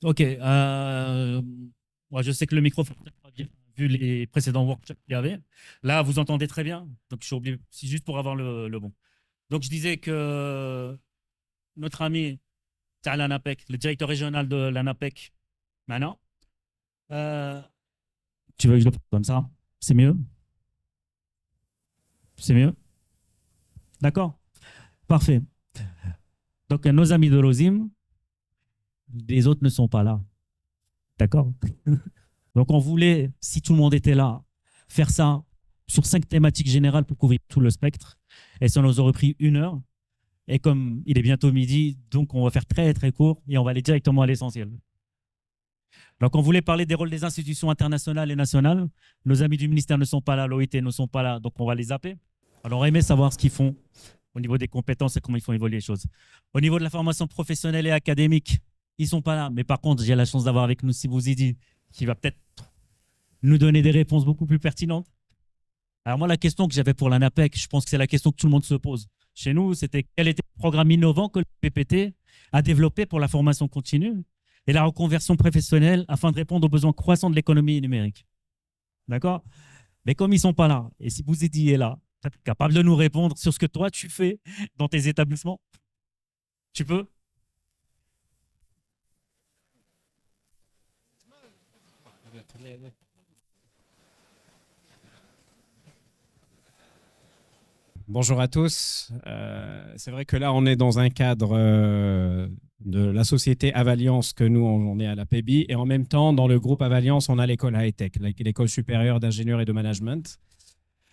Ok. Moi, je sais que le micro fonctionne pas bien, vu les précédents workshops qu'il y avait. Là, vous entendez très bien. Donc, je suis obligé, c'est juste pour avoir le bon. Donc, je disais que notre ami à l'ANAPEC, le directeur régional de l'ANAPEC, maintenant, euh, tu veux que je le fasse comme ça? C'est mieux? C'est mieux? D'accord? Parfait. Donc, nos amis de Rosim, les autres ne sont pas là. D'accord? Donc, on voulait, si tout le monde était là, faire ça sur 5 thématiques générales pour couvrir tout le spectre. Et ça nous aurait pris 1 heure. Et comme il est bientôt midi, donc on va faire très très court et on va aller directement à l'essentiel. Donc, on voulait parler des rôles des institutions internationales et nationales. Nos amis du ministère ne sont pas là, l'OIT ne sont pas là, donc on va les zapper. Alors, on aurait aimé savoir ce qu'ils font au niveau des compétences et comment ils font évoluer les choses. Au niveau de la formation professionnelle et académique, ils ne sont pas là. Mais par contre, j'ai la chance d'avoir avec nous Sibouzidi, qui va peut-être nous donner des réponses beaucoup plus pertinentes. Alors moi, la question que j'avais pour l'ANAPEC, je pense que c'est la question que tout le monde se pose. Chez nous, c'était quel était le programme innovant que le PPT a développé pour la formation continue et la reconversion professionnelle afin de répondre aux besoins croissants de l'économie numérique. D'accord? Mais comme ils ne sont pas là, et si vous étiez là, vous êtes capable de nous répondre sur ce que toi, tu fais dans tes établissements? Tu peux? Bonjour à tous. C'est vrai que là, on est dans un cadre de la société Avaliance que nous, on est à la PEBI. Et en même temps, dans le groupe Avaliance, on a l'école high-tech, l'école supérieure d'ingénieurs et de management.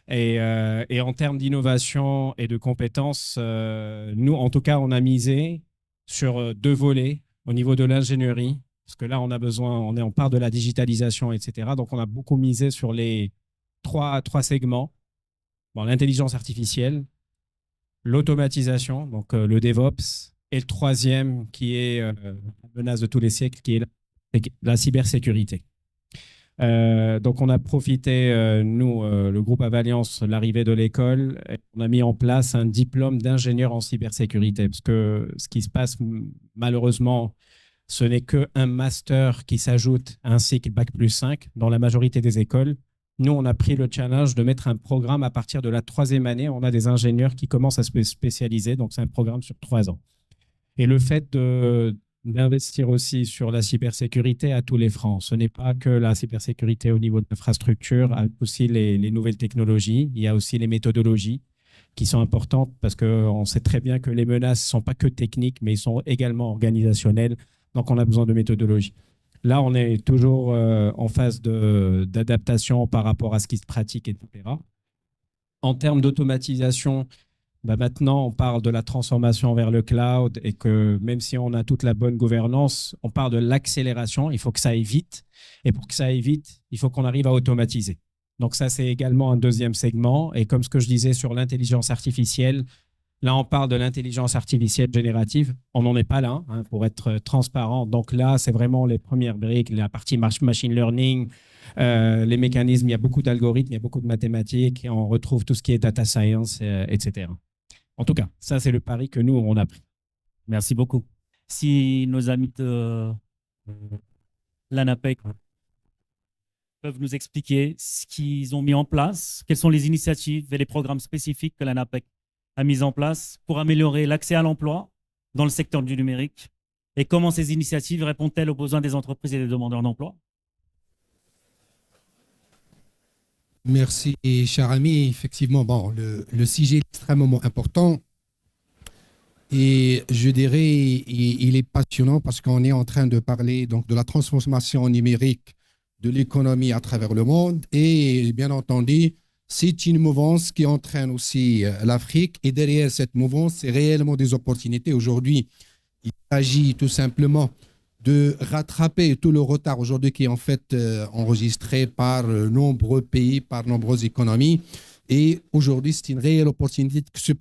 Et en termes d'innovation et de compétences, nous, en tout cas, on a misé sur 2 volets au niveau de l'ingénierie. Parce que là, on a besoin, on part de la digitalisation, etc. Donc, on a beaucoup misé sur les trois segments. Bon, l'intelligence artificielle, l'automatisation, donc le DevOps, et le troisième qui est la menace de tous les siècles, qui est la cybersécurité. Donc, on a profité, nous, le groupe Avaliance, l'arrivée de l'école, on a mis en place un diplôme d'ingénieur en cybersécurité, parce que ce qui se passe, malheureusement, ce n'est qu'un master qui s'ajoute à un cycle Bac+5 dans la majorité des écoles. Nous, on a pris le challenge de mettre un programme à partir de la 3e année. On a des ingénieurs qui commencent à se spécialiser, donc c'est un programme sur 3 ans. Et le fait d'investir aussi sur la cybersécurité à tous les francs. Ce n'est pas que la cybersécurité au niveau de l'infrastructure, il y a aussi les nouvelles technologies, il y a aussi les méthodologies qui sont importantes parce qu'on sait très bien que les menaces ne sont pas que techniques, mais ils sont également organisationnelles. Donc, on a besoin de méthodologie. Là, on est toujours en phase d'adaptation par rapport à ce qui se pratique, etc. En termes d'automatisation, bah maintenant, on parle de la transformation vers le cloud et que même si on a toute la bonne gouvernance, on parle de l'accélération. Il faut que ça aille vite. Et pour que ça aille vite, il faut qu'on arrive à automatiser. Donc ça, c'est également un deuxième segment. Et comme ce que je disais sur l'intelligence artificielle, là, on parle de l'intelligence artificielle générative. On n'en est pas là, hein, pour être transparent. Donc là, c'est vraiment les premières briques, la partie machine learning, les mécanismes. Il y a beaucoup d'algorithmes, il y a beaucoup de mathématiques. Et on retrouve tout ce qui est data science, etc. En tout cas, ça, c'est le pari que nous, on a pris. Merci beaucoup. Si nos amis de l'ANAPEC peuvent nous expliquer ce qu'ils ont mis en place, quelles sont les initiatives et les programmes spécifiques que l'ANAPEC a mis en place pour améliorer l'accès à l'emploi dans le secteur du numérique et comment ces initiatives répondent-elles aux besoins des entreprises et des demandeurs d'emploi? Merci, cher ami. Effectivement, bon, le sujet est extrêmement important et je dirais il est passionnant parce qu'on est en train de parler donc de la transformation numérique de l'économie à travers le monde et bien entendu, c'est une mouvance qui entraîne aussi l'Afrique et derrière cette mouvance, c'est réellement des opportunités. Aujourd'hui, il s'agit tout simplement de rattraper tout le retard aujourd'hui qui est en fait enregistré par nombreux pays, par nombreuses économies. Et aujourd'hui, c'est une réelle opportunité qui se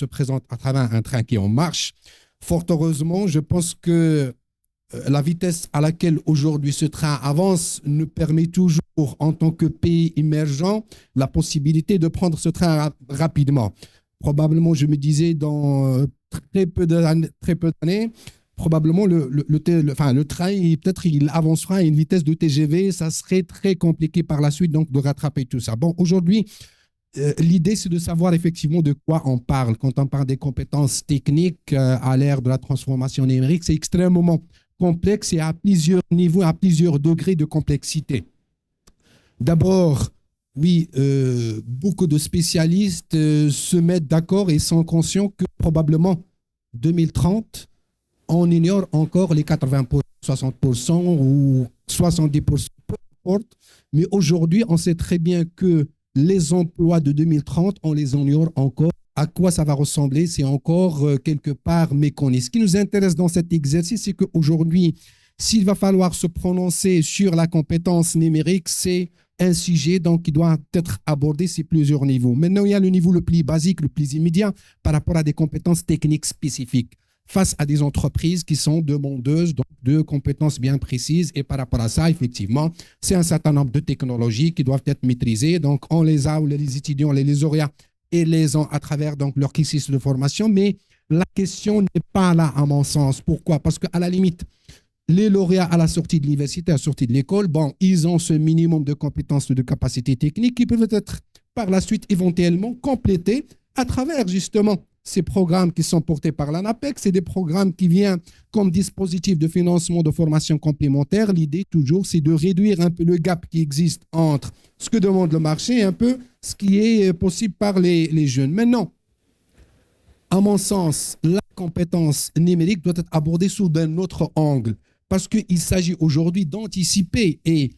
présente à travers un train qui est en marche. Fort heureusement, je pense que la vitesse à laquelle aujourd'hui ce train avance nous permet toujours, en tant que pays émergent, la possibilité de prendre ce train rapidement. Probablement, je me disais, dans très peu d'années, probablement le train, peut-être il avancera à une vitesse de TGV, ça serait très compliqué par la suite donc de rattraper tout ça. Bon, aujourd'hui, l'idée, c'est de savoir effectivement de quoi on parle. Quand on parle des compétences techniques à l'ère de la transformation numérique, c'est extrêmement complexe et à plusieurs niveaux, à plusieurs degrés de complexité. D'abord, oui, beaucoup de spécialistes se mettent d'accord et sont conscients que probablement 2030, on ignore encore les 80%, 60% ou 70%, peu importe. Mais aujourd'hui, on sait très bien que les emplois de 2030, on les ignore encore. À quoi ça va ressembler, c'est encore quelque part méconnu. Ce qui nous intéresse dans cet exercice, c'est qu'aujourd'hui, s'il va falloir se prononcer sur la compétence numérique, c'est un sujet donc, qui doit être abordé sur plusieurs niveaux. Maintenant, il y a le niveau le plus basique, le plus immédiat par rapport à des compétences techniques spécifiques face à des entreprises qui sont demandeuses donc, de compétences bien précises. Et par rapport à ça, effectivement, c'est un certain nombre de technologies qui doivent être maîtrisées. Donc, on les a, ou les étudiants, les lauréats, et les ont à travers donc, leur cursus de formation. Mais la question n'est pas là, à mon sens. Pourquoi? Parce qu'à la limite, les lauréats à la sortie de l'université, à la sortie de l'école, bon, ils ont ce minimum de compétences, de capacités techniques qui peuvent être par la suite éventuellement complétés à travers justement ces programmes qui sont portés par l'ANAPEC. C'est des programmes qui viennent comme dispositif de financement de formation complémentaire. L'idée toujours, c'est de réduire un peu le gap qui existe entre ce que demande le marché et un peu ce qui est possible par les jeunes. Maintenant, à mon sens, la compétence numérique doit être abordée sous un autre angle parce qu'il s'agit aujourd'hui d'anticiper et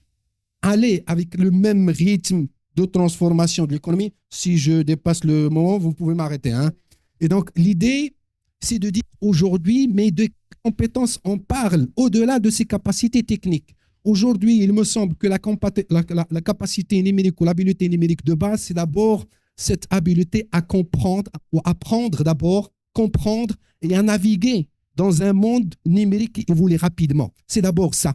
aller avec le même rythme de transformation de l'économie. Si je dépasse le moment, vous pouvez m'arrêter. Hein? Et donc, l'idée, c'est de dire aujourd'hui, mais de compétences, on parle au-delà de ses capacités techniques. Aujourd'hui, il me semble que la capacité numérique ou l'habileté numérique de base, c'est d'abord cette habileté à comprendre ou apprendre d'abord, comprendre et à naviguer dans un monde numérique qui évolue rapidement. C'est d'abord ça.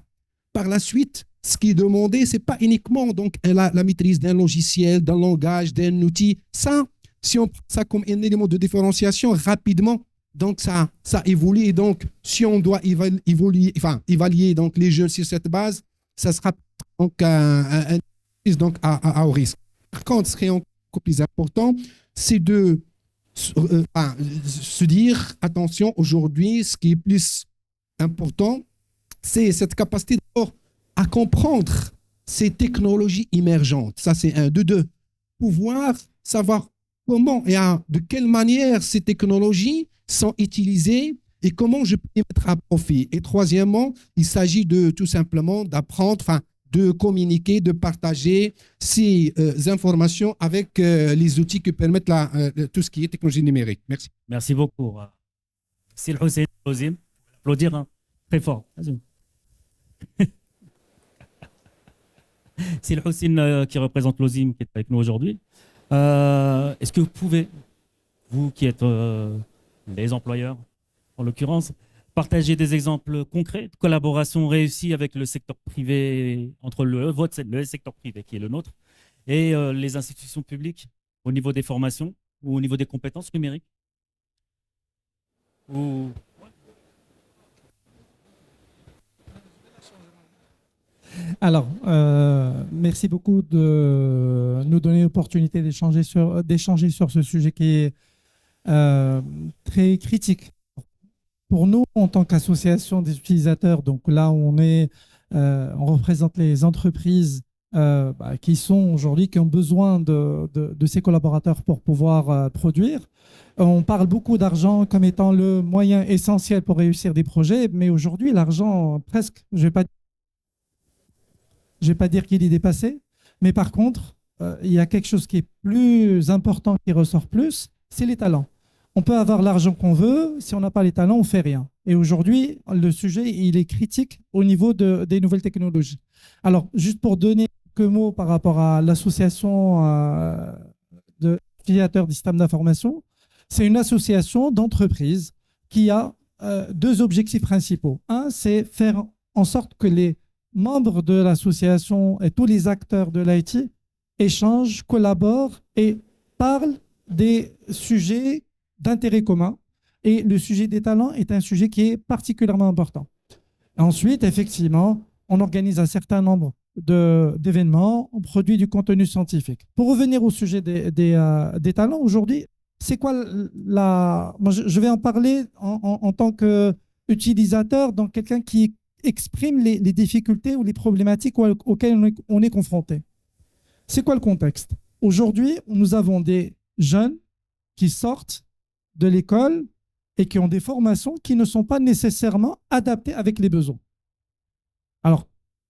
Par la suite, ce qui est demandé, ce n'est pas uniquement donc, la maîtrise d'un logiciel, d'un langage, d'un outil. Ça, si on prend ça comme un élément de différenciation, rapidement, donc ça évolue. Et donc, si on doit évaluer donc, les jeunes sur cette base, ça sera donc donc à haut risque. Par contre, ce qui est encore plus important, c'est de se dire, attention, aujourd'hui, ce qui est plus important, c'est cette capacité d'abord à comprendre ces technologies émergentes. Ça, c'est un. De deux, pouvoir savoir comment et de quelle manière ces technologies sont utilisées et comment je peux les mettre à profit. Et troisièmement, il s'agit de tout simplement d'apprendre, de communiquer, de partager ces informations avec les outils qui permettent tout ce qui est technologie numérique. Merci. Merci beaucoup. C'est le Hussein Lozim. Applaudir hein, très fort. C'est le Hussein qui représente Lozim qui est avec nous aujourd'hui. Est-ce que vous pouvez, vous qui êtes les employeurs, en l'occurrence, partager des exemples concrets de collaboration réussie avec le secteur privé, entre le secteur privé qui est le nôtre et les institutions publiques au niveau des formations ou au niveau des compétences numériques ou... Alors, merci beaucoup de nous donner l'opportunité d'échanger sur ce sujet qui est très critique. Pour nous, en tant qu'association des utilisateurs, donc là, on représente les entreprises qui ont besoin de ces collaborateurs pour pouvoir produire. On parle beaucoup d'argent comme étant le moyen essentiel pour réussir des projets, mais aujourd'hui, l'argent, presque, je ne vais pas dire qu'il est dépassé, mais par contre, il y a quelque chose qui est plus important, qui ressort plus, c'est les talents. On peut avoir l'argent qu'on veut, si on n'a pas les talents, on ne fait rien. Et aujourd'hui, le sujet, il est critique au niveau des nouvelles technologies. Alors, juste pour donner quelques mots par rapport à l'association d'utilisateurs du système d'information, c'est une association d'entreprises qui a deux objectifs principaux. Un, c'est faire en sorte que les membres de l'association et tous les acteurs de l'IT échangent, collaborent et parlent des sujets d'intérêt commun Et le sujet des talents est un sujet qui est particulièrement important. Ensuite, effectivement, on organise un certain nombre d'événements, on produit du contenu scientifique. Pour revenir au sujet des talents, aujourd'hui, c'est quoi Moi, je vais en parler en tant qu'utilisateur, donc quelqu'un qui exprime les difficultés ou les problématiques auxquelles on est confronté. C'est quoi le contexte? Aujourd'hui, nous avons des jeunes qui sortent de l'école et qui ont des formations qui ne sont pas nécessairement adaptées avec les besoins. Alors,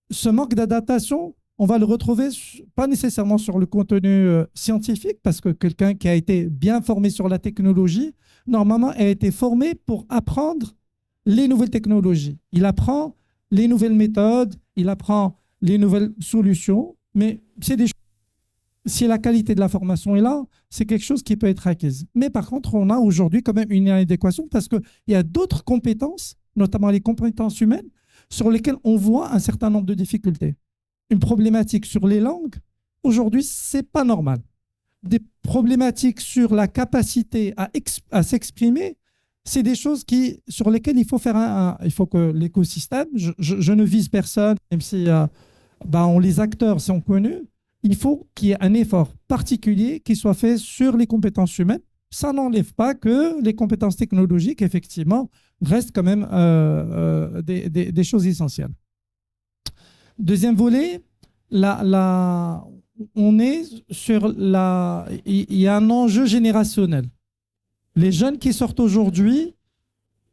ce manque d'adaptation, on va le retrouver pas nécessairement sur le contenu scientifique, parce que quelqu'un qui a été bien formé sur la technologie, normalement, a été formé pour apprendre les nouvelles technologies. Il apprend les nouvelles méthodes, il apprend les nouvelles solutions, mais c'est des choses. Si la qualité de la formation est là, c'est quelque chose qui peut être acquise. Mais par contre, on a aujourd'hui quand même une inadéquation parce qu'il y a d'autres compétences, notamment les compétences humaines, sur lesquelles on voit un certain nombre de difficultés. Une problématique sur les langues, aujourd'hui, ce n'est pas normal. Des problématiques sur la capacité à s'exprimer, c'est des choses sur lesquelles il faut faire il faut que l'écosystème, je ne vise personne, même si les acteurs sont connus, il faut qu'il y ait un effort particulier qui soit fait sur les compétences humaines. Ça n'enlève pas que les compétences technologiques, effectivement, restent quand même des choses essentielles. Deuxième volet, on est sur il y a un enjeu générationnel. Les jeunes qui sortent aujourd'hui,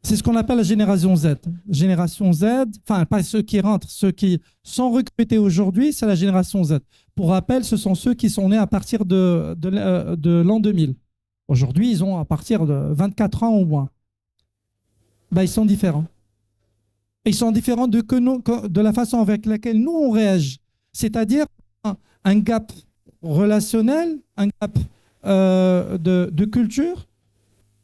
c'est ce qu'on appelle la génération Z. Génération Z, enfin, pas ceux qui rentrent, ceux qui sont recrutés aujourd'hui, c'est la génération Z. Pour rappel, ce sont ceux qui sont nés à partir de l'an 2000. Aujourd'hui, ils ont à partir de 24 ans au moins. Ils sont différents. Ils sont différents de la façon avec laquelle nous, on réagit. C'est-à-dire un gap relationnel, un gap de culture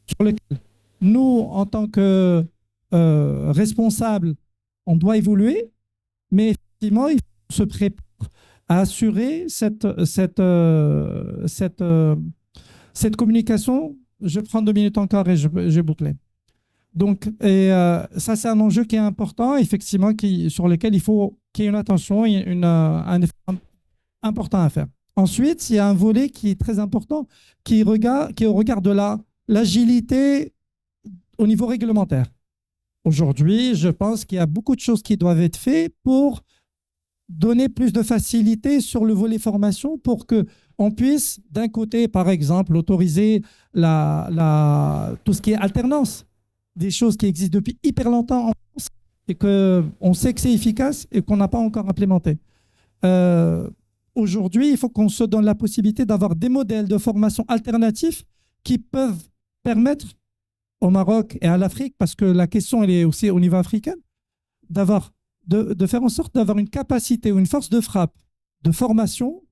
sur lequel nous, en tant que responsables, on doit évoluer, mais effectivement, il faut se préparer à assurer cette communication. Je prends 2 minutes encore et je boucle. Donc, ça, c'est un enjeu qui est important, effectivement, sur lequel il faut qu'il y ait une attention et un effort important à faire. Ensuite, il y a un volet qui est très important, qui est au regard de l'agilité au niveau réglementaire. Aujourd'hui, je pense qu'il y a beaucoup de choses qui doivent être faites pour donner plus de facilité sur le volet formation pour qu'on puisse, d'un côté, par exemple, autoriser tout ce qui est alternance, des choses qui existent depuis hyper longtemps en France et qu'on sait que c'est efficace et qu'on n'a pas encore implémenté. Aujourd'hui, il faut qu'on se donne la possibilité d'avoir des modèles de formation alternatifs qui peuvent permettre au Maroc et à l'Afrique, parce que la question elle est aussi au niveau africain, de faire en sorte d'avoir une capacité ou une force de frappe de formation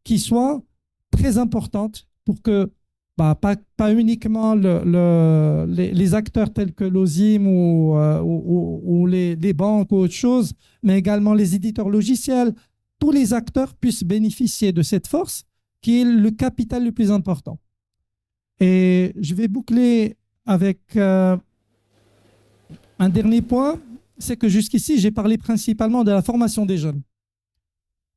qui soit très importante pour que pas uniquement les acteurs tels que l'OSIM ou les banques ou autre chose, mais également les éditeurs logiciels, tous les acteurs puissent bénéficier de cette force qui est le capital le plus important. Et je vais boucler avec un dernier point, c'est que jusqu'ici, j'ai parlé principalement de la formation des jeunes.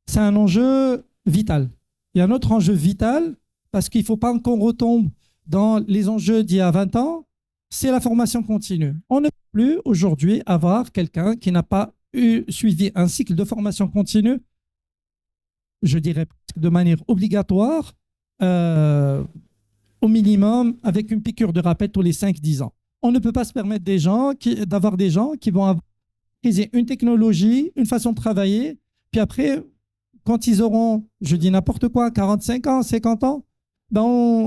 C'est un enjeu vital. Il y a un autre enjeu vital, parce qu'il ne faut pas qu'on retombe dans les enjeux d'il y a 20 ans, c'est la formation continue. On ne peut plus aujourd'hui avoir quelqu'un qui n'a pas suivi un cycle de formation continue, je dirais de manière obligatoire, au minimum, avec une piqûre de rappel tous les 5-10 ans. On ne peut pas se permettre d'avoir des gens qui vont avoir une technologie, une façon de travailler, puis après, quand ils auront, je dis n'importe quoi, 45 ans, 50 ans,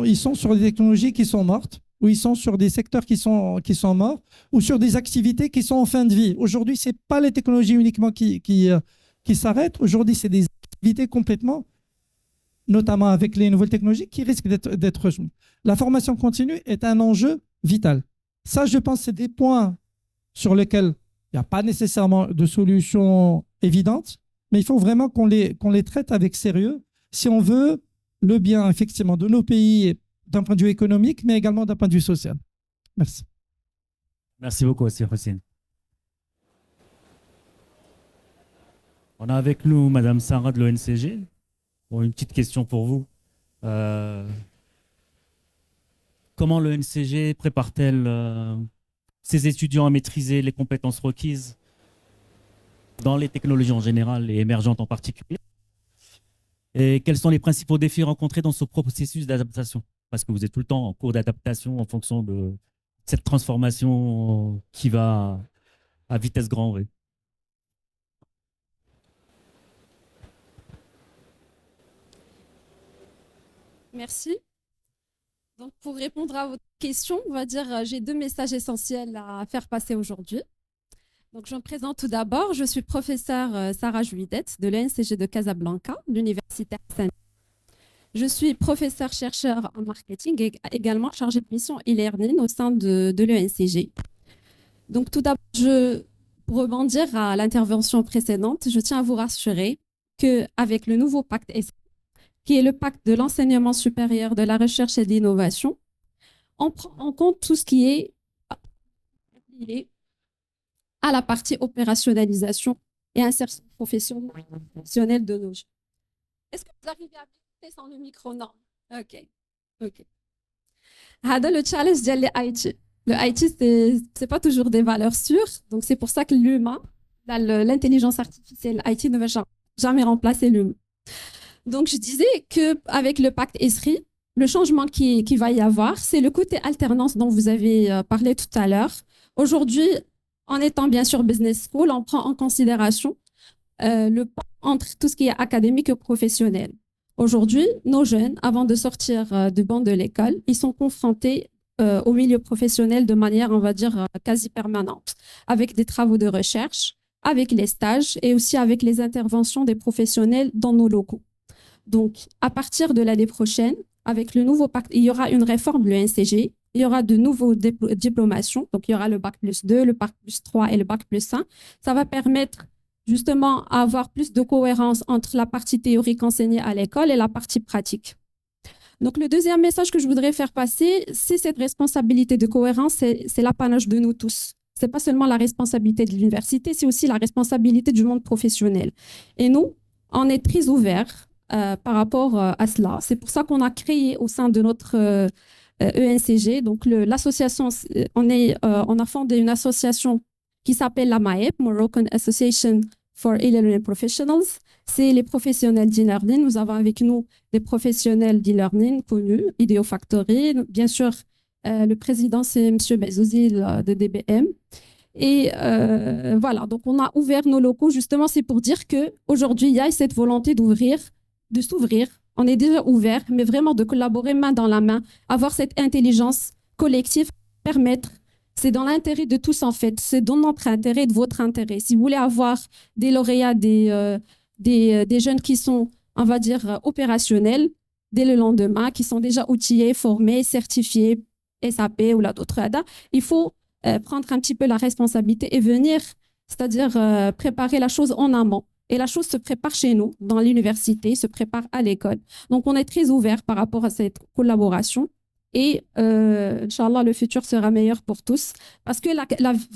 ils sont sur des technologies qui sont mortes, ou ils sont sur des secteurs qui sont morts, ou sur des activités qui sont en fin de vie. Aujourd'hui, ce n'est pas les technologies uniquement qui s'arrêtent. Aujourd'hui, c'est des activités complètement, notamment avec les nouvelles technologies, qui risquent d'être... La formation continue est un enjeu vital. Ça, je pense, c'est des points sur lesquels il n'y a pas nécessairement de solution évidente, mais il faut vraiment qu'on les traite avec sérieux si on veut le bien, effectivement, de nos pays d'un point de vue économique, mais également d'un point de vue social. Merci. Merci beaucoup, Sir Hossein. On a avec nous Madame Sarah de l'ONCG. Bon, une petite question pour vous. Comment l'ONCG prépare-t-elle ses étudiants à maîtriser les compétences requises dans les technologies en général et émergentes en particulier? Et quels sont les principaux défis rencontrés dans ce processus d'adaptation? Parce que vous êtes tout le temps en cours d'adaptation en fonction de cette transformation qui va à vitesse grand V. Merci. Donc, pour répondre à votre question, on va dire, j'ai deux messages essentiels à faire passer aujourd'hui. Donc, je me présente tout d'abord. Je suis professeure Sarah Juidette de l'ENCG de Casablanca, l'Université Hassan. Je suis professeure-chercheur en marketing et également chargée de mission e-learning au sein de l'ENCG. Donc, tout d'abord, pour rebondir à l'intervention précédente, je tiens à vous rassurer qu'avec le nouveau pacte ESRI, qui est le pacte de l'enseignement supérieur, de la recherche et de l'innovation, on prend en compte tout ce qui est lié à la partie opérationnalisation et insertion professionnelle de nos jeunes. Est-ce que vous arrivez à m'écouter sans le micro? Non. OK. Le challenge de l'IT. Le IT, c'est pas toujours des valeurs sûres. Donc, c'est pour ça que l'humain, l'intelligence artificielle, l'IT ne va jamais remplacer l'humain. Donc, je disais qu'avec le pacte ESRI, le changement qui va y avoir, c'est le côté alternance dont vous avez parlé tout à l'heure. Aujourd'hui, en étant bien sûr business school, on prend en considération le pont entre tout ce qui est académique et professionnel. Aujourd'hui, nos jeunes, avant de sortir du banc de l'école, ils sont confrontés au milieu professionnel de manière, on va dire, quasi permanente, avec des travaux de recherche, avec les stages et aussi avec les interventions des professionnels dans nos locaux. Donc, à partir de l'année prochaine, avec le nouveau pacte, il y aura une réforme de l'ENCG, il y aura de nouveaux diplomations, donc il y aura le bac plus 2, le bac plus 3 et le bac plus 1. Ça va permettre justement à avoir plus de cohérence entre la partie théorique enseignée à l'école et la partie pratique. Donc, le deuxième message que je voudrais faire passer, c'est cette responsabilité de cohérence, c'est l'apanage de nous tous. Ce n'est pas seulement la responsabilité de l'université, c'est aussi la responsabilité du monde professionnel. Et nous, on est très ouverts par rapport à cela. C'est pour ça qu'on a créé au sein de notre ENCG, donc l'association, on a fondé une association qui s'appelle la MAEP, Moroccan Association for E-Learning Professionals. C'est les professionnels d'e-learning. Nous avons avec nous des professionnels d'e-learning connus, Ideo Factory. Bien sûr, le président, c'est M. Bezouzi de DBM. Et voilà, donc on a ouvert nos locaux. Justement, c'est pour dire qu'aujourd'hui, il y a cette volonté de s'ouvrir. On est déjà ouvert, mais vraiment de collaborer main dans la main, avoir cette intelligence collective, permettre. C'est dans l'intérêt de tous, en fait. C'est dans notre intérêt et de votre intérêt. Si vous voulez avoir des lauréats, des jeunes qui sont, on va dire, opérationnels dès le lendemain, qui sont déjà outillés, formés, certifiés, SAP ou d'autres ADA, il faut prendre un petit peu la responsabilité et venir, c'est-à-dire préparer la chose en amont. Et la chose se prépare chez nous, dans l'université, se prépare à l'école. Donc, on est très ouvert par rapport à cette collaboration. Et, Inch'Allah, le futur sera meilleur pour tous. Parce que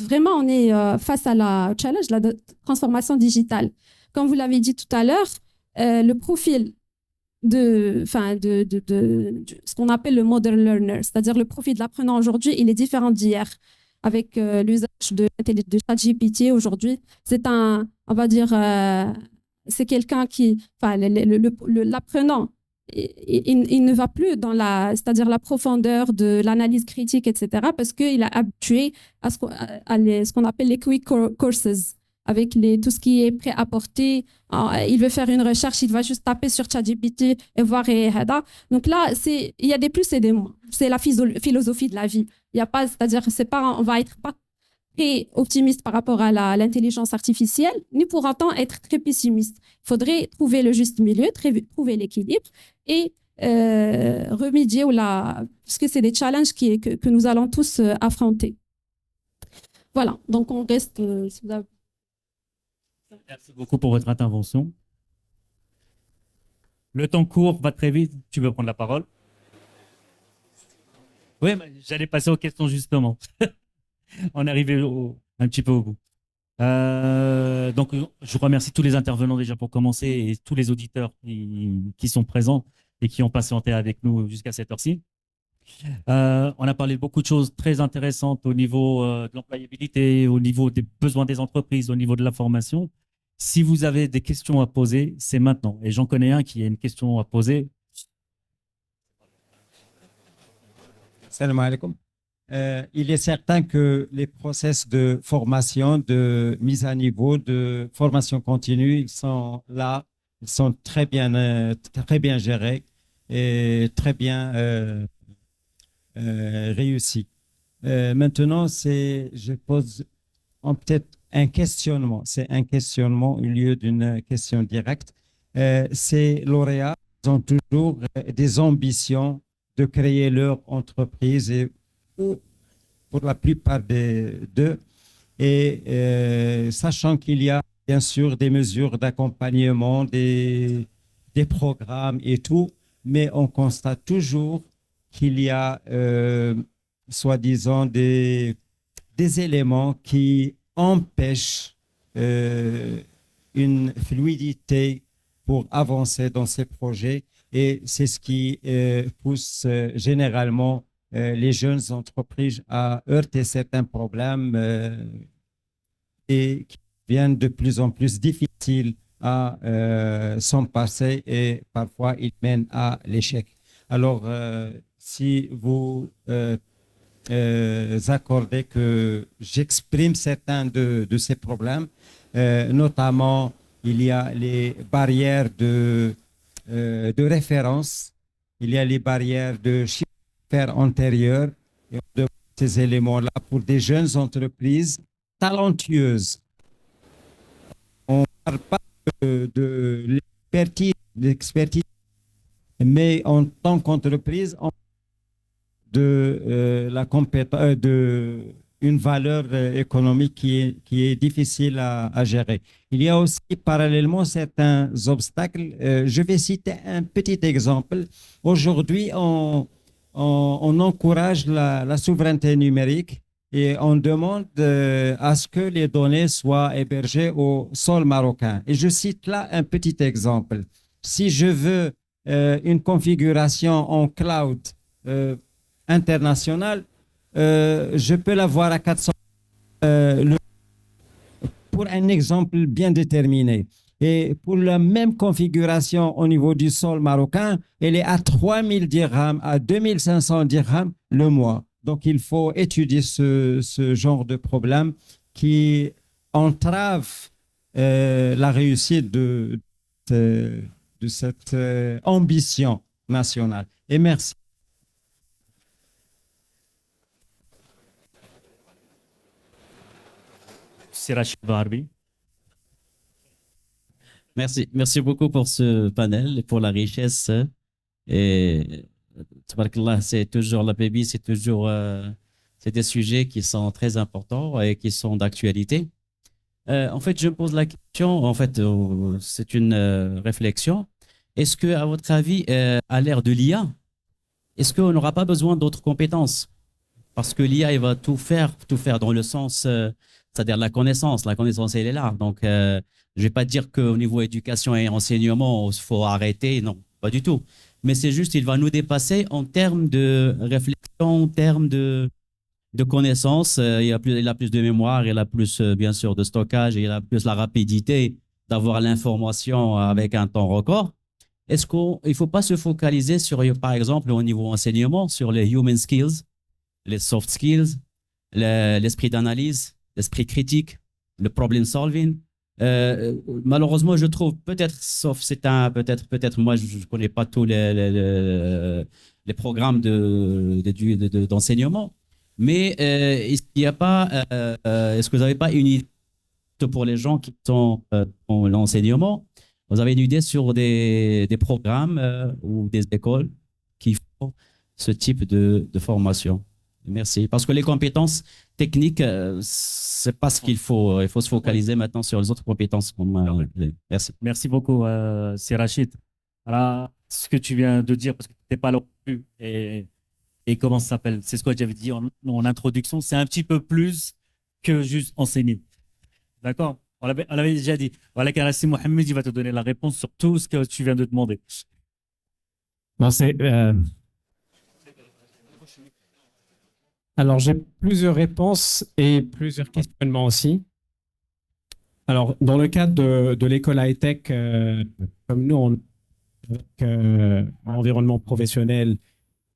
vraiment, on est face à la challenge, la transformation digitale. Comme vous l'avez dit tout à l'heure, le profil de ce qu'on appelle le modern learner, c'est-à-dire le profil de l'apprenant aujourd'hui, il est différent d'hier. Avec l'usage de ChatGPT aujourd'hui, c'est on va dire, c'est quelqu'un qui, l'apprenant, il ne va plus dans c'est-à-dire la profondeur de l'analyse critique, etc., parce qu'il est habitué à ce qu'on appelle les quick courses, avec tout ce qui est prêt à porter. Il veut faire une recherche, il va juste taper sur ChatGPT et voir. Donc là, il y a des plus et des moins. C'est la philosophie de la vie. Il y a pas, c'est-à-dire, on va être pas très optimiste par rapport à l'intelligence artificielle, ni pour autant être très pessimiste. Il faudrait trouver le juste milieu, trouver l'équilibre et remédier parce que c'est des challenges que nous allons tous affronter. Voilà, donc on reste. Si vous avez... Merci beaucoup pour votre intervention. Le temps court, va très vite. Tu veux prendre la parole? Oui, j'allais passer aux questions justement. On est arrivé un petit peu au bout. Donc, je remercie tous les intervenants déjà pour commencer et tous les auditeurs qui sont présents et qui ont patienté avec nous jusqu'à cette heure-ci. On a parlé de beaucoup de choses très intéressantes au niveau de l'employabilité, au niveau des besoins des entreprises, au niveau de la formation. Si vous avez des questions à poser, c'est maintenant. Et j'en connais un qui a une question à poser. Salam alaikum. Il est certain que les process de formation, de mise à niveau, de formation continue, ils sont là, ils sont très bien gérés et très bien réussis. Maintenant, je pose peut-être un questionnement. C'est un questionnement au lieu d'une question directe. Ces lauréats ont toujours des ambitions de créer leur entreprise et pour la plupart d'eux. Et sachant qu'il y a bien sûr des mesures d'accompagnement, des programmes et tout, mais on constate toujours qu'il y a soi-disant des éléments qui empêchent une fluidité pour avancer dans ces projets. Et c'est ce qui pousse généralement les jeunes entreprises à heurter certains problèmes et qui deviennent de plus en plus difficiles à s'en passer et parfois ils mènent à l'échec. Alors, si vous accordez que j'exprime certains de ces problèmes, notamment il y a les barrières de référence, il y a les barrières de chiffre d'affaires antérieur, et on demande ces éléments-là pour des jeunes entreprises talentueuses. On ne parle pas de l'expertise, mais en tant qu'entreprise, de une valeur économique qui est difficile à gérer. Il y a aussi parallèlement certains obstacles. Je vais citer un petit exemple. Aujourd'hui, on encourage la souveraineté numérique et on demande à ce que les données soient hébergées au sol marocain. Et je cite là un petit exemple. Si je veux une configuration en cloud international, je peux l'avoir à 400 pour un exemple bien déterminé. Et pour la même configuration au niveau du sol marocain, elle est à 3000 dirhams, à 2500 dirhams le mois. Donc, il faut étudier ce genre de problème qui entrave la réussite de cette ambition nationale. Et merci. C'est Rachid Barbi. Merci beaucoup pour ce panel et pour la richesse. Et tabarakallah, c'est toujours la PBI, c'est des sujets qui sont très importants et qui sont d'actualité. En fait, je me pose la question, en fait, c'est une réflexion. Est-ce que, à votre avis, à l'ère de l'IA, est-ce qu'on n'aura pas besoin d'autres compétences? Parce que l'IA, il va tout faire dans le sens, c'est-à-dire la connaissance. La connaissance, elle est là. Donc, je ne vais pas dire qu'au niveau éducation et enseignement, il faut arrêter. Non, pas du tout. Mais c'est juste, il va nous dépasser en termes de réflexion, en termes de connaissances. Il a plus de mémoire, il a plus, bien sûr, de stockage, il a plus la rapidité d'avoir l'information avec un temps record. Est-ce qu'il ne faut pas se focaliser sur, par exemple, au niveau enseignement, sur les human skills, les soft skills, l'esprit d'analyse, l'esprit critique, le problem solving? Malheureusement, je trouve peut-être, sauf c'est peut-être moi, je ne connais pas tous les programmes d'enseignement, mais est-ce qu'il y a pas, est-ce que vous n'avez pas une idée pour les gens qui sont dans l'enseignement? Vous avez une idée sur des programmes ou des écoles qui font ce type de formation? Merci. Parce que les compétences techniques, ce n'est pas ce qu'il faut. Il faut se focaliser maintenant sur les autres compétences. Merci. Merci beaucoup, c'est Rachid. Alors, ce que tu viens de dire, parce que tu n'es pas là non plus, et Et comment ça s'appelle? C'est ce que j'avais dit en introduction. C'est un petit peu plus que juste enseigner. D'accord? On l'avait déjà dit. Voilà, Karassi Mohamed, il va te donner la réponse sur tout ce que tu viens de demander. Non, Alors, j'ai plusieurs réponses et plusieurs questionnements aussi. Alors, dans le cadre de l'école high-tech, comme nous, avec environnement professionnel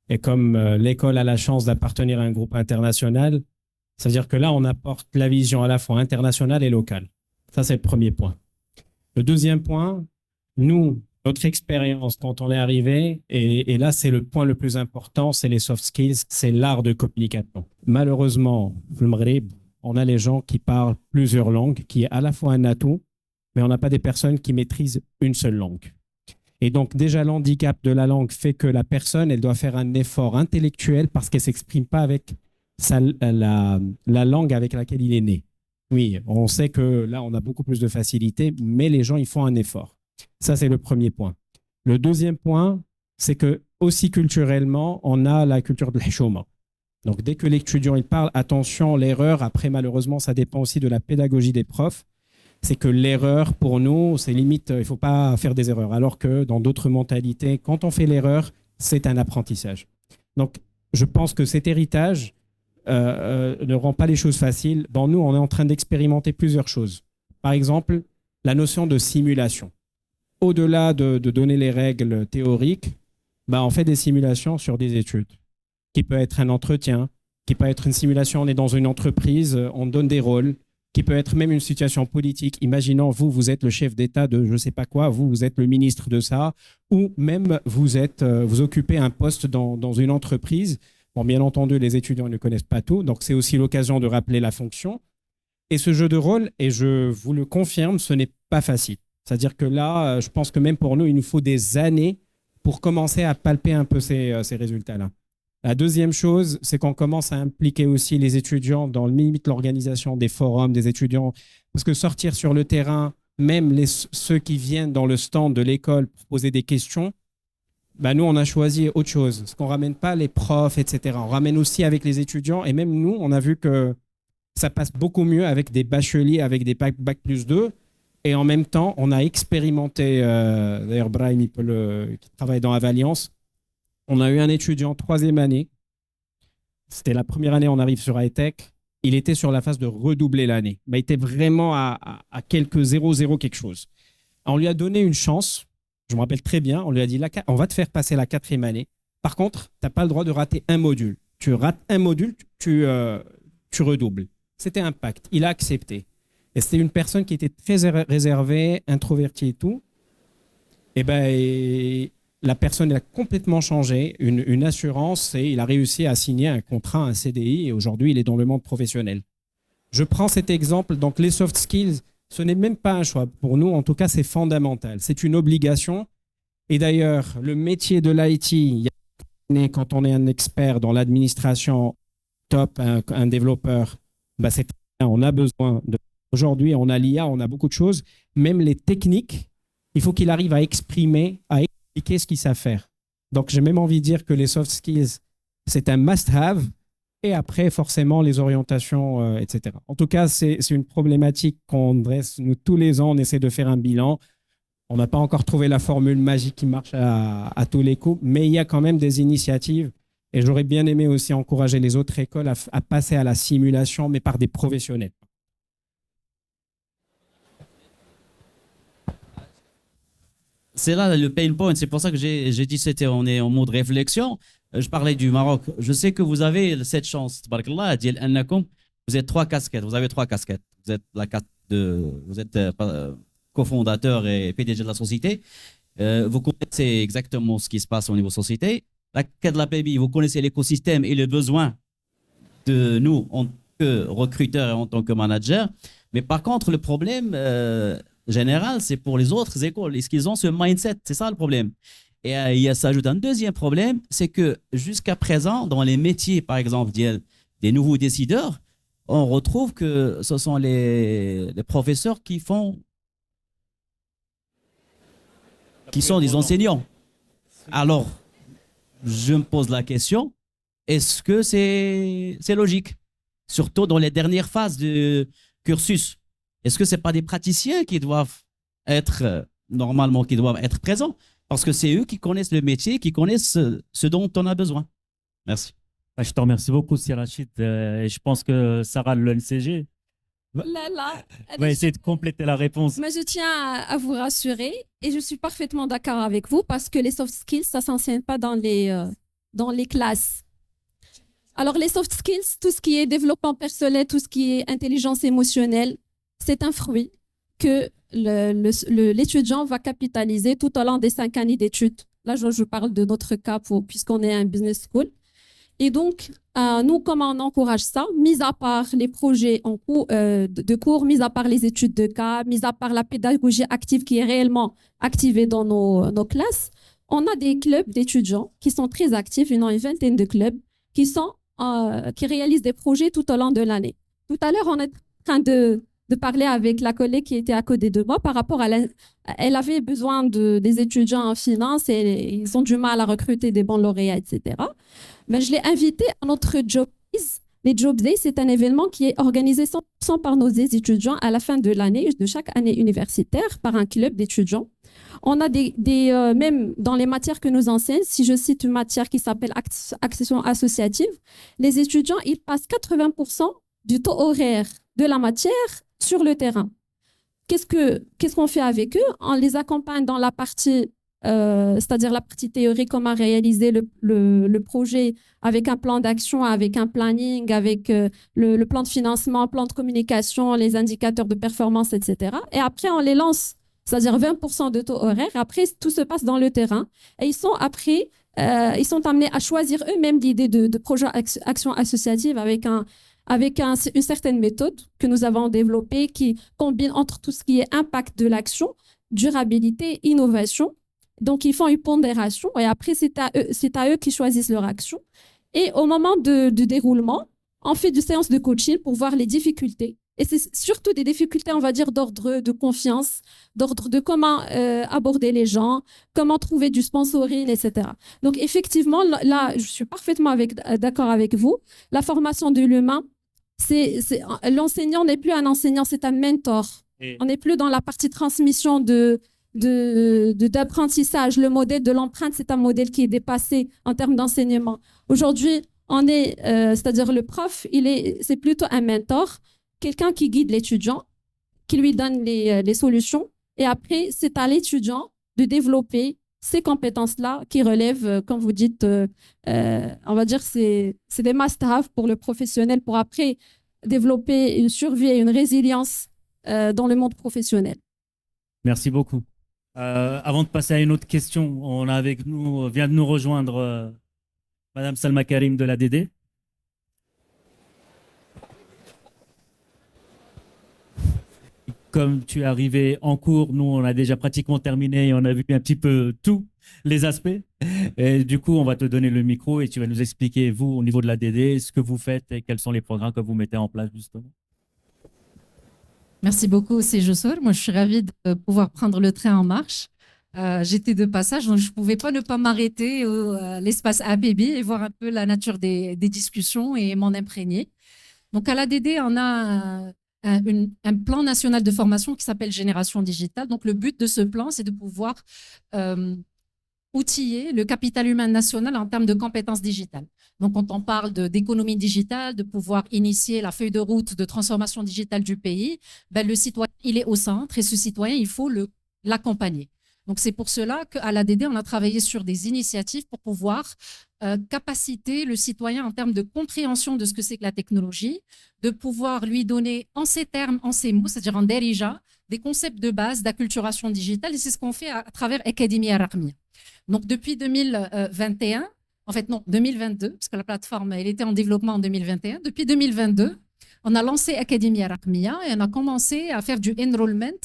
et comme l'école a la chance d'appartenir à un groupe international, c'est-à-dire que là, on apporte la vision à la fois internationale et locale. Ça, c'est le premier point. Le deuxième point, nous, notre expérience quand on est arrivé, et là, c'est le point le plus important, c'est les soft skills, c'est l'art de communication. Malheureusement, au Maghreb, on a les gens qui parlent plusieurs langues, qui est à la fois un atout, mais on n'a pas des personnes qui maîtrisent une seule langue. Et donc, déjà, l'handicap de la langue fait que la personne, elle doit faire un effort intellectuel parce qu'elle ne s'exprime pas avec la langue avec laquelle il est né. Oui, on sait que là, on a beaucoup plus de facilité, mais les gens, ils font un effort. Ça, c'est le premier point. Le deuxième point, c'est que aussi culturellement, on a la culture de l'hishoma. Donc, dès que l'étudiant il parle, attention, l'erreur, après, malheureusement, ça dépend aussi de la pédagogie des profs. C'est que l'erreur, pour nous, c'est limite, il ne faut pas faire des erreurs. Alors que dans d'autres mentalités, quand on fait l'erreur, c'est un apprentissage. Donc, je pense que cet héritage ne rend pas les choses faciles. Bon, nous, on est en train d'expérimenter plusieurs choses. Par exemple, la notion de simulation. Au-delà de donner les règles théoriques, on fait des simulations sur des études, qui peut être un entretien, qui peut être une simulation, on est dans une entreprise, on donne des rôles, qui peut être même une situation politique. Imaginons, vous êtes le chef d'État de je ne sais pas quoi, vous êtes le ministre de ça, ou même vous occupez un poste dans une entreprise. Bon, bien entendu, les étudiants ne connaissent pas tout, donc c'est aussi l'occasion de rappeler la fonction. Et ce jeu de rôle, et je vous le confirme, ce n'est pas facile. C'est-à-dire que là, je pense que même pour nous, il nous faut des années pour commencer à palper un peu ces résultats-là. La deuxième chose, c'est qu'on commence à impliquer aussi les étudiants dans limite l'organisation des forums des étudiants. Parce que sortir sur le terrain, même ceux qui viennent dans le stand de l'école pour poser des questions, nous, on a choisi autre chose. Parce qu'on ne ramène pas les profs, etc. On ramène aussi avec les étudiants. Et même nous, on a vu que ça passe beaucoup mieux avec des bacheliers, avec des bac plus 2. Et en même temps, on a expérimenté, d'ailleurs, Brahim, qui travaille dans Avaliance, on a eu un étudiant 3e année. C'était la première année, on arrive sur high-tech. Il était sur la phase de redoubler l'année. Il était vraiment à quelques 0,0 quelque chose. On lui a donné une chance. Je me rappelle très bien. On lui a dit, on va te faire passer la 4e année. Par contre, tu n'as pas le droit de rater un module. Tu rates un module, tu redoubles. C'était un pacte. Il a accepté. Et c'était une personne qui était très réservée, introvertie et tout. Et la personne a complètement changé, une assurance, et il a réussi à signer un contrat, un CDI, et aujourd'hui, il est dans le monde professionnel. Je prends cet exemple, donc les soft skills, ce n'est même pas un choix. Pour nous, en tout cas, c'est fondamental. C'est une obligation. Et d'ailleurs, le métier de l'IT, quand on est un expert dans l'administration top, un développeur, c'est très bien, on a besoin de... Aujourd'hui, on a l'IA, on a beaucoup de choses. Même les techniques, il faut qu'il arrive à exprimer, à expliquer ce qu'il sait faire. Donc, j'ai même envie de dire que les soft skills, c'est un must-have. Et après, forcément, les orientations, etc. En tout cas, c'est une problématique qu'on dresse. Nous, tous les ans, on essaie de faire un bilan. On n'a pas encore trouvé la formule magique qui marche à tous les coups, mais il y a quand même des initiatives. Et j'aurais bien aimé aussi encourager les autres écoles à passer à la simulation, mais par des professionnels. C'est là le pain point. C'est pour ça que j'ai dit on est en mode réflexion. Je parlais du Maroc. Je sais que vous avez cette chance. Vous êtes 3 casquettes. Vous avez 3 casquettes. Vous êtes cofondateur et PDG de la société. Vous connaissez exactement ce qui se passe au niveau société. La quête de la PBI, vous connaissez l'écosystème et les besoins de nous en tant que recruteurs et en tant que managers. Mais par contre, le problème général, c'est pour les autres écoles. Est-ce qu'ils ont ce mindset? C'est ça le problème. Et il s'ajoute un deuxième problème, c'est que jusqu'à présent, dans les métiers, par exemple, des nouveaux décideurs, on retrouve que ce sont les professeurs qui sont des enseignants. Alors, je me pose la question, est-ce que c'est logique? Surtout dans les dernières phases du cursus. Est-ce que ce n'est pas des praticiens qui doivent être, normalement, qui doivent être présents? Parce que c'est eux qui connaissent le métier, qui connaissent ce dont on a besoin. Merci. Je te remercie beaucoup, Sirachid. Et je pense que Sarah de l'ONCG va essayer de compléter la réponse. Mais je tiens à vous rassurer et je suis parfaitement d'accord avec vous parce que les soft skills, ça ne s'enseigne pas dans les classes. Alors, les soft skills, tout ce qui est développement personnel, tout ce qui est intelligence émotionnelle, c'est un fruit que l'étudiant va capitaliser tout au long des 5 années d'études. Là, je parle de notre cas puisqu'on est un business school. Et donc, nous, comment on encourage ça? Mis à part les projets de cours, mis à part les études de cas, mis à part la pédagogie active qui est réellement activée dans nos classes, on a des clubs d'étudiants qui sont très actifs, une vingtaine de clubs qui réalisent des projets tout au long de l'année. Tout à l'heure, on est en train de parler avec la collègue qui était à côté de moi par rapport à elle avait besoin des étudiants en finance et ils ont du mal à recruter des bons lauréats, etc. Mais je l'ai invitée à notre Job Days. Les Job Days, c'est un événement qui est organisé 100% par nos étudiants à la fin de l'année, de chaque année universitaire, par un club d'étudiants. On a même dans les matières que nous enseignons, si je cite une matière qui s'appelle accession associative, les étudiants, ils passent 80% du taux horaire de la matière sur le terrain. Qu'est-ce qu'on fait avec eux? On les accompagne dans la partie, c'est-à-dire la partie théorique, comment réaliser le projet avec un plan d'action, avec un planning, avec le plan de financement, plan de communication, les indicateurs de performance, etc. Et après, on les lance, c'est-à-dire 20% de taux horaire. Après, tout se passe dans le terrain. Et ils sont amenés à choisir eux-mêmes l'idée de projet action associative avec une certaine méthode que nous avons développée qui combine entre tout ce qui est impact de l'action, durabilité, innovation. Donc, ils font une pondération et après, c'est à eux qui choisissent leur action. Et au moment du déroulement, on fait des séances de coaching pour voir les difficultés. Et c'est surtout des difficultés, on va dire, d'ordre de confiance, d'ordre de comment aborder les gens, comment trouver du sponsoring, etc. Donc, effectivement, là, je suis parfaitement d'accord avec vous. La formation de l'humain, l'enseignant n'est plus un enseignant, c'est un mentor. On n'est plus dans la partie transmission d'apprentissage. Le modèle de l'empreinte, c'est un modèle qui est dépassé en termes d'enseignement. Aujourd'hui, c'est-à-dire le prof, c'est plutôt un mentor, quelqu'un qui guide l'étudiant, qui lui donne les solutions. Et après, c'est à l'étudiant de développer ces compétences-là qui relèvent, comme vous dites, on va dire, c'est des must-have pour le professionnel pour après développer une survie et une résilience dans le monde professionnel. Merci beaucoup. Avant de passer à une autre question, on a avec nous, vient de nous rejoindre Madame Salma Karim de l'ADD. Comme tu es arrivé en cours, nous, on a déjà pratiquement terminé et on a vu un petit peu tous les aspects. Et du coup, on va te donner le micro et tu vas nous expliquer, vous, au niveau de l'ADD, ce que vous faites et quels sont les programmes que vous mettez en place, justement. Merci beaucoup, c'est Jossor. Moi, je suis ravie de pouvoir prendre le train en marche. J'étais de passage, donc je ne pouvais pas ne pas m'arrêter à l'espace APB et voir un peu la nature des discussions et m'en imprégner. Donc, à l'ADD, on a un plan national de formation qui s'appelle Génération Digitale. Donc, le but de ce plan, c'est de pouvoir outiller le capital humain national en termes de compétences digitales. Donc, quand on parle d'économie digitale, de pouvoir initier la feuille de route de transformation digitale du pays, le citoyen, il est au centre et ce citoyen, il faut l'accompagner. Donc, c'est pour cela qu'à l'ADD, on a travaillé sur des initiatives pour pouvoir capaciter le citoyen en termes de compréhension de ce que c'est que la technologie, de pouvoir lui donner en ces termes, en ces mots, c'est-à-dire en derija, des concepts de base d'acculturation digitale. Et c'est ce qu'on fait à travers Academia Raqmia. Donc, depuis 2021, en fait, non, 2022, parce que la plateforme, elle était en développement en 2021. Depuis 2022, on a lancé Academia Raqmia et on a commencé à faire du enrollment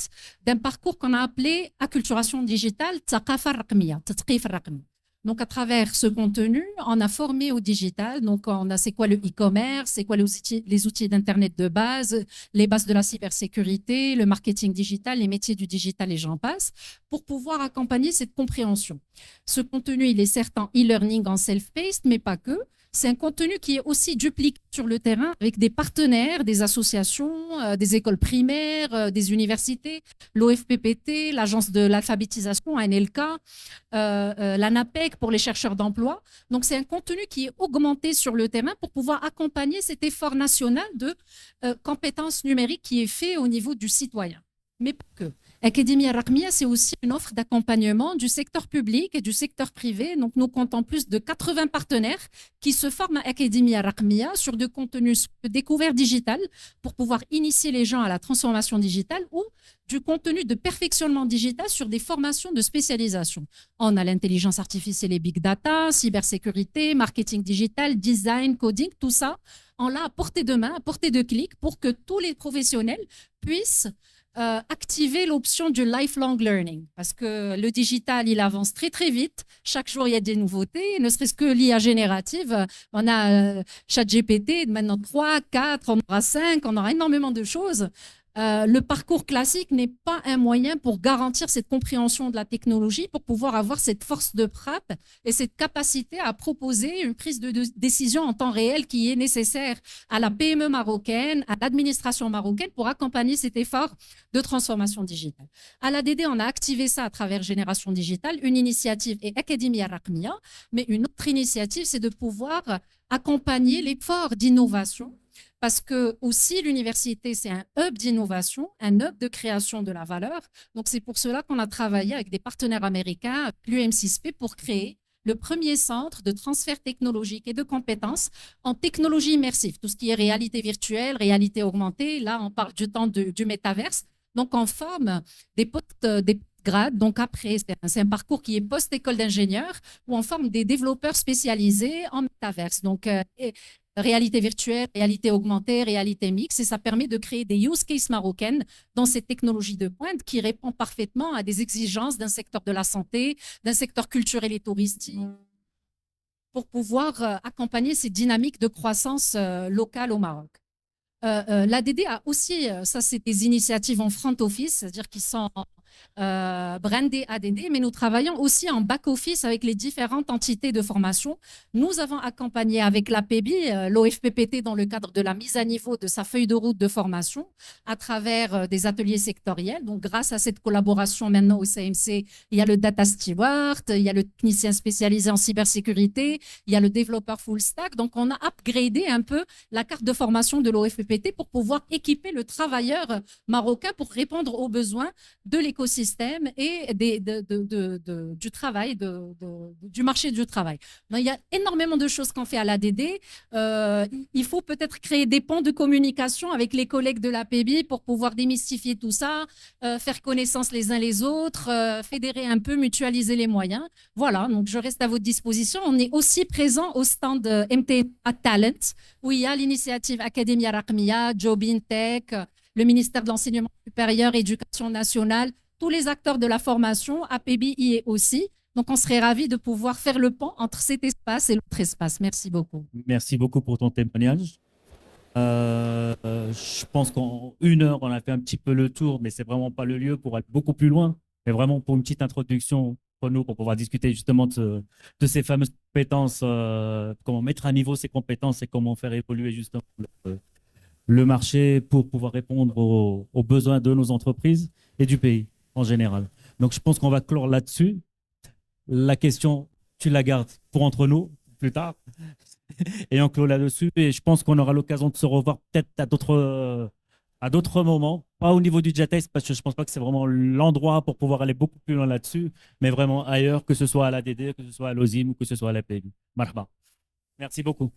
d'un parcours qu'on a appelé Acculturation digitale, Taqafa Raqmia, Tatqif Raqmi. Donc, à travers ce contenu, on a formé au digital. Donc, on a c'est quoi le e-commerce, c'est quoi les outils d'Internet de base, les bases de la cybersécurité, le marketing digital, les métiers du digital et j'en passe, pour pouvoir accompagner cette compréhension. Ce contenu, il est certes en e-learning, en self-paced, mais pas que. C'est un contenu qui est aussi dupliqué sur le terrain avec des partenaires, des associations, des écoles primaires, des universités, l'OFPPT, l'Agence de l'alphabétisation, ANLK, l'ANAPEC pour les chercheurs d'emploi. Donc, c'est un contenu qui est augmenté sur le terrain pour pouvoir accompagner cet effort national de compétences numériques qui est fait au niveau du citoyen. Mais pas que. Académie Al-Raqmiyya, c'est aussi une offre d'accompagnement du secteur public et du secteur privé. Donc, nous comptons plus de 80 partenaires qui se forment à Académie Al-Raqmiyya sur des contenus de découverte digitale pour pouvoir initier les gens à la transformation digitale ou du contenu de perfectionnement digital sur des formations de spécialisation. On a l'intelligence artificielle et big data, cybersécurité, marketing digital, design, coding, tout ça, on l'a à portée de main, à portée de clic pour que tous les professionnels puissent activer l'option du lifelong learning parce que le digital, il avance très, très vite. Chaque jour, il y a des nouveautés, ne serait-ce que l'IA générative. On a ChatGPT, maintenant 3, 4, on aura 5, on aura énormément de choses. Le parcours classique n'est pas un moyen pour garantir cette compréhension de la technologie, pour pouvoir avoir cette force de frappe et cette capacité à proposer une prise de décision en temps réel qui est nécessaire à la PME marocaine, à l'administration marocaine pour accompagner cet effort de transformation digitale. À l'ADD, on a activé ça à travers Génération Digitale, une initiative et Académie Al-Raqmiyya, mais une autre initiative, c'est de pouvoir accompagner l'effort d'innovation. Parce que aussi l'université, c'est un hub d'innovation, un hub de création de la valeur. Donc, c'est pour cela qu'on a travaillé avec des partenaires américains, l'UM6P, pour créer le premier centre de transfert technologique et de compétences en technologie immersive. Tout ce qui est réalité virtuelle, réalité augmentée, là, on parle du temps du métaverse. Donc, on forme des grades. Donc, après, c'est un parcours qui est post-école d'ingénieur où on forme des développeurs spécialisés en métaverse. Donc, réalité virtuelle, réalité augmentée, réalité mixte, et ça permet de créer des use cases marocaines dans cette technologie de pointe qui répond parfaitement à des exigences d'un secteur de la santé, d'un secteur culturel et touristique, pour pouvoir accompagner ces dynamiques de croissance locale au Maroc. L'ADD a aussi, ça c'est des initiatives en front office, c'est-à-dire qui sont brandé ADD, mais nous travaillons aussi en back-office avec les différentes entités de formation. Nous avons accompagné avec l'APEBI, l'OFPPT dans le cadre de la mise à niveau de sa feuille de route de formation à travers des ateliers sectoriels. Donc, grâce à cette collaboration maintenant au CMC, il y a le Data Steward, il y a le technicien spécialisé en cybersécurité, il y a le développeur full stack. Donc, on a upgradé un peu la carte de formation de l'OFPPT pour pouvoir équiper le travailleur marocain pour répondre aux besoins de l'écosystème et du travail, du marché du travail. Donc, il y a énormément de choses qu'on fait à l'ADD. Il faut peut-être créer des ponts de communication avec les collègues de l'APEBI pour pouvoir démystifier tout ça, faire connaissance les uns les autres, fédérer un peu, mutualiser les moyens. Voilà, donc je reste à votre disposition. On est aussi présent au stand MTA Talent, où il y a l'initiative Académie Al-Raqmiyya, Jobin Tech, le ministère de l'Enseignement supérieur, Éducation nationale, tous les acteurs de la formation, APEBI y est aussi. Donc, on serait ravis de pouvoir faire le pont entre cet espace et l'autre espace. Merci beaucoup. Merci beaucoup pour ton témoignage. Je pense qu'en 1 heure, on a fait un petit peu le tour, mais c'est vraiment pas le lieu pour aller beaucoup plus loin. Mais vraiment pour une petite introduction pour nous, pour pouvoir discuter justement de ces fameuses compétences, comment mettre à niveau ces compétences et comment faire évoluer justement le marché pour pouvoir répondre aux besoins de nos entreprises et du pays en général. Donc, je pense qu'on va clore là-dessus. La question, tu la gardes pour entre nous plus tard. Et on clôt là-dessus. Et je pense qu'on aura l'occasion de se revoir peut-être à d'autres moments. Pas au niveau du JATEX, parce que je ne pense pas que c'est vraiment l'endroit pour pouvoir aller beaucoup plus loin là-dessus, mais vraiment ailleurs, que ce soit à l'ADD, que ce soit à l'OSIM ou que ce soit à l'APEBI. Marhaba. Merci beaucoup.